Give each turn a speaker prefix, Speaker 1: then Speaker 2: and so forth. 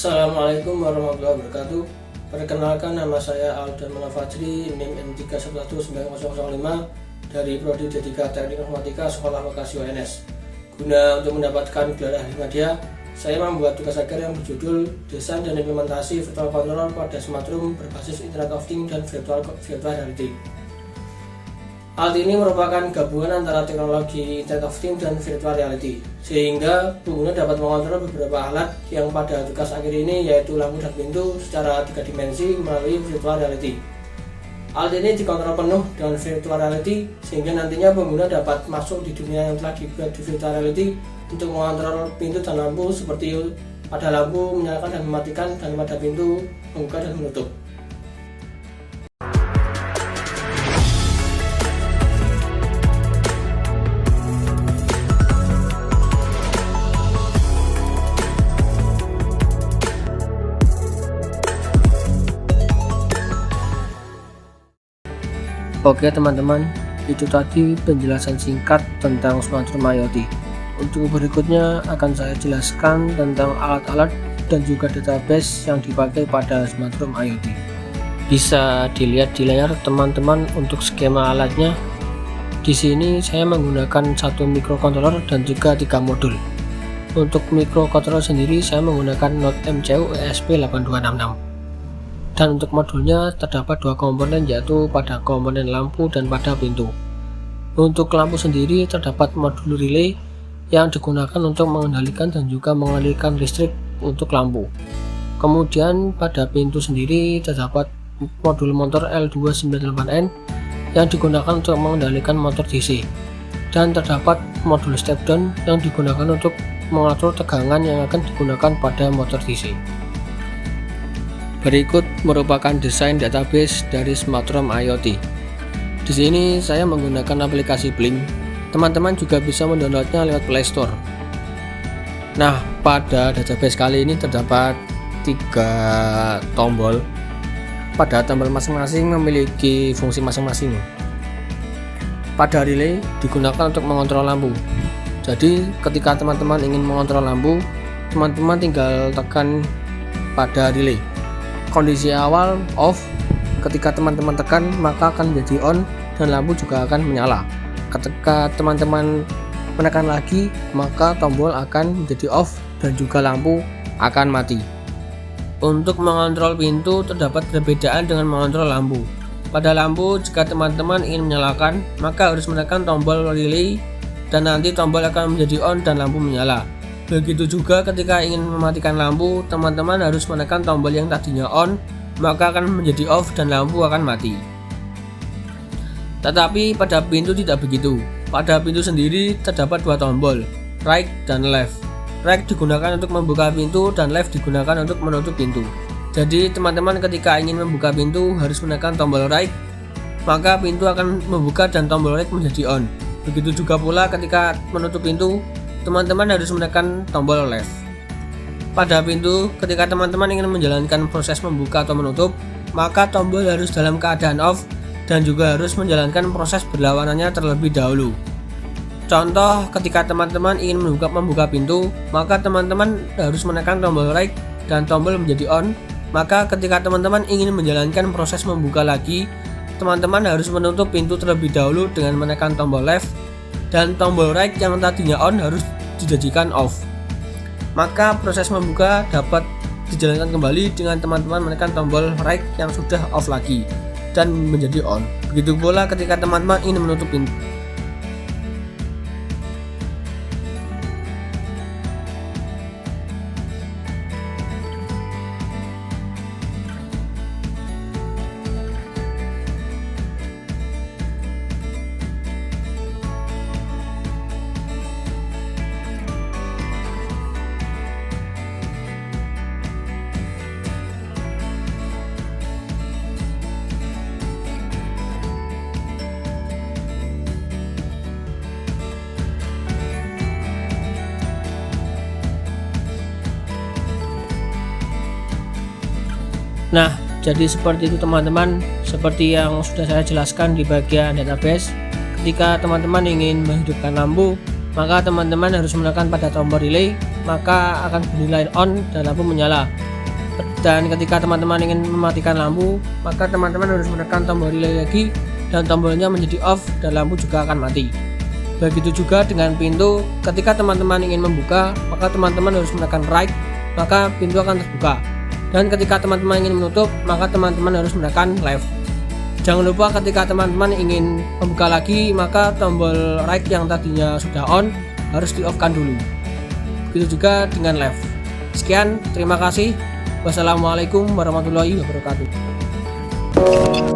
Speaker 1: Assalamualaikum warahmatullahi wabarakatuh. Perkenalkan, nama saya Aldan Fajri, NIM N3119005 dari Prodi D3 Teknik Informatika Sekolah Vokasi UNS. Guna untuk mendapatkan gelar ahli media, saya membuat tugas akhir yang berjudul Desain dan Implementasi Virtual Controller pada Smart Room berbasis Internet of Things dan Virtual Reality. Alat ini merupakan gabungan antara teknologi Internet of Things dan Virtual Reality, sehingga pengguna dapat mengontrol beberapa alat yang pada tugas akhir ini, yaitu lampu dan pintu secara 3 dimensi melalui Virtual Reality. Alat ini dikontrol penuh dengan Virtual Reality, sehingga nantinya pengguna dapat masuk di dunia yang telah dibuat di Virtual Reality untuk mengontrol pintu dan lampu, seperti pada lampu menyalakan dan mematikan, dan pada pintu membuka dan menutup. Oke teman-teman, itu tadi penjelasan singkat tentang Smart Room IoT. Untuk berikutnya akan saya jelaskan tentang alat-alat dan juga database yang dipakai pada Smart Room IoT. Bisa dilihat di layar teman-teman untuk skema alatnya. Di sini saya menggunakan satu microcontroller dan juga 3 modul. Untuk microcontroller sendiri saya menggunakan Node MCU ESP8266. Dan untuk modulnya terdapat 2 komponen, yaitu pada komponen lampu dan pada pintu. Untuk lampu sendiri terdapat modul relay yang digunakan untuk mengendalikan dan juga mengalirkan listrik untuk lampu. Kemudian pada pintu sendiri terdapat modul motor L298N yang digunakan untuk mengendalikan motor DC. Dan terdapat modul step down yang digunakan untuk mengatur tegangan yang akan digunakan pada motor DC. Berikut merupakan desain database dari Smart Room IoT. Di sini saya menggunakan aplikasi Blink. Teman-teman juga bisa mendownloadnya lewat Play Store. Nah, pada database kali ini terdapat 3 tombol. Pada tombol masing-masing memiliki fungsi masing-masing. Pada relay digunakan untuk mengontrol lampu. Jadi, ketika teman-teman ingin mengontrol lampu, teman-teman tinggal tekan pada relay. Kondisi awal off, ketika teman-teman tekan maka akan menjadi on dan lampu juga akan menyala. Ketika teman-teman menekan lagi maka tombol akan menjadi off dan juga lampu akan mati. Untuk mengontrol pintu terdapat perbedaan dengan mengontrol lampu. Pada lampu, jika teman-teman ingin menyalakan maka harus menekan tombol relay dan nanti tombol akan menjadi on dan lampu menyala. Begitu juga ketika ingin mematikan lampu, teman-teman harus menekan tombol yang tadinya on, maka akan menjadi off dan lampu akan mati. Tetapi pada pintu tidak begitu. Pada pintu sendiri terdapat 2 tombol, right dan left. Right digunakan untuk membuka pintu dan left digunakan untuk menutup pintu. Jadi teman-teman ketika ingin membuka pintu harus menekan tombol right, maka pintu akan membuka dan tombol right menjadi on. Begitu juga pula ketika menutup pintu, teman-teman harus menekan tombol left. Pada pintu, ketika teman-teman ingin menjalankan proses membuka atau menutup, maka tombol harus dalam keadaan off dan juga harus menjalankan proses berlawanannya terlebih dahulu. Contoh, ketika teman-teman ingin membuka pintu, maka teman-teman harus menekan tombol right dan tombol menjadi on. Maka ketika teman-teman ingin menjalankan proses membuka lagi, teman-teman harus menutup pintu terlebih dahulu dengan menekan tombol left, dan tombol right yang tadinya on harus dijadikan off. Maka proses membuka dapat dijalankan kembali dengan teman-teman menekan tombol right yang sudah off lagi dan menjadi on. Begitu pula ketika teman-teman ingin menutup pintu. Nah, jadi seperti itu teman-teman, seperti yang sudah saya jelaskan di bagian database. Ketika teman-teman ingin menghidupkan lampu, maka teman-teman harus menekan pada tombol relay, maka akan bernilai on dan lampu menyala. Dan ketika teman-teman ingin mematikan lampu, maka teman-teman harus menekan tombol relay lagi dan tombolnya menjadi off dan lampu juga akan mati. Begitu juga dengan pintu, ketika teman-teman ingin membuka, maka teman-teman harus menekan right, maka pintu akan terbuka. Dan ketika teman-teman ingin menutup, maka teman-teman harus menekan left. Jangan lupa ketika teman-teman ingin membuka lagi, maka tombol right yang tadinya sudah on harus di-off-kan dulu. Begitu juga dengan left. Sekian, terima kasih. Wassalamualaikum warahmatullahi wabarakatuh.